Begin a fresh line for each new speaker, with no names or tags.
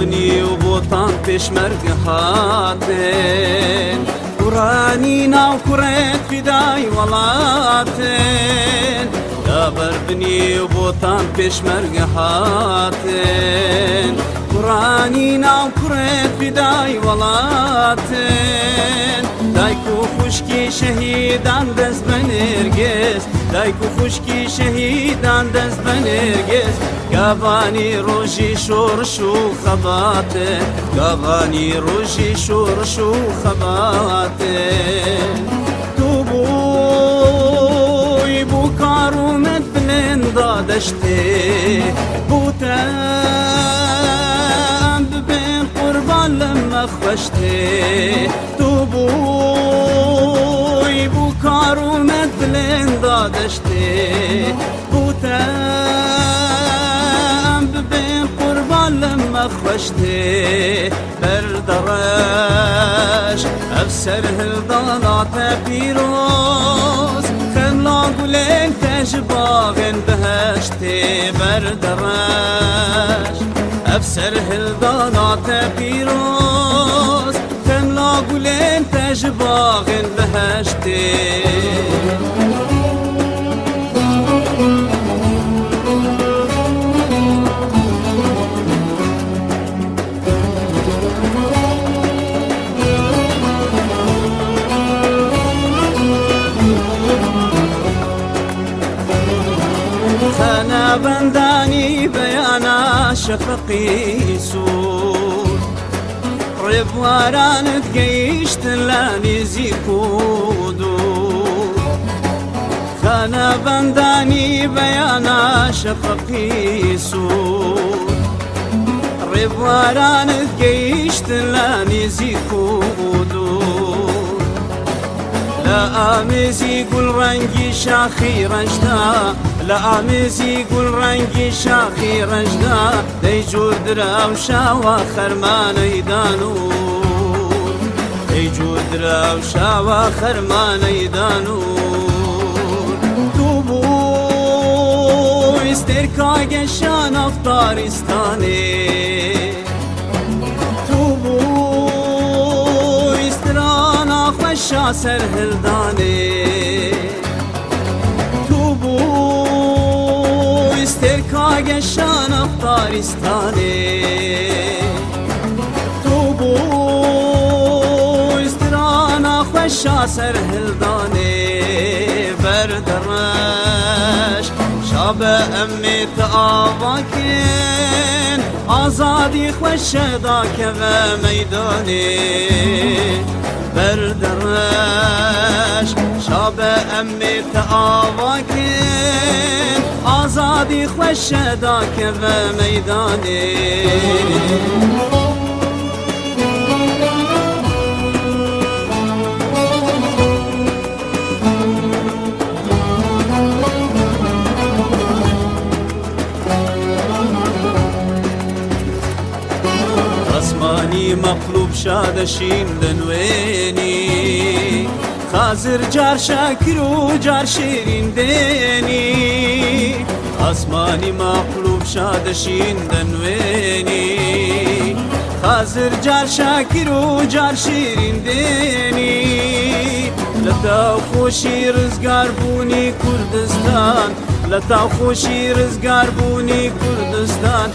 بنی و بۆتان پێشمەرگ هاتن قورانی ناو کوڕێت فیدای وڵاتن لەبەر بنی و بۆتان پێشمەرگ هاتن قورانی ناو کوڕێت فیدای وڵاتن دایک و خوشکی شەهیدان دەست بە نێرگێز دایک و خوشکی شەهیدان دەست بە نێرگێز گاڤانی ڕۆژی شۆڕش و خەباتێ گاڤانی ڕۆژی شۆڕش و خەباتێ دوو بووی بوو کارومەت بلێندا دەشتێ بوتەم ببێن قوربان لەمە خوەشتێ دوو بووی بوو کارومەت بلێندا دەشتێ بوتەم ببێن قوربان لەمە خوەشتێ بەردەڕەش ئەف سەر هەڵداناتە پیرۆز خەملا گولێن تەژ باغێن بەهەشتێ بەردەڕەش ئەف سەر هەڵداناتە پیرۆز خەملا گولێن تەژ باغێن بەهەشتێ بەندانی بەیانە شەفەقی سوور ڕێبوارانت گەیشتن لە نزیک و دوور خانە بەندانی بەیانە شەفەقی سوور ڕێبوارانت گەیشتن لە نزیک و دوور لە ئامێزی گوڵڕەنگی شاخی ڕەشدا لە ئامێزی گوڵڕەنگی شاخی ڕەشدا دەی جوور دراو شاوە خەرمانەی دانوور دەی جوور دراو شاوە خەرمانەی دانوور دوو بووی ستێرکاگەشان ئەفتارستانێ دوو بووی سترانا خوەشا سەر هەلدانێ کاگەشان ئەفتارستانێ تو بووی سترانا خوەشا سەر هەلدانێ بەردەڕەش شابە ئەمێتە ئاواکێن ئازادی خوەشە داکەوە مەیدانێ بەردەڕەش شابە ئەمێتە ئاواکێن ئازادی خوەشە داکەوە مەیدانێ ڕسمانی مەقلوب شادەشین دەنوێنی خازر جار شاکر و جار شیرین دێنی ئاسمانی مەقلوب شادەشین دەنوێنی خازر جار شاکر و جار شیرین دێنی لە تاوخۆشی ڕزگار بوونی کوردستان لە تاوخۆشی ڕزگار بوونی کوردستان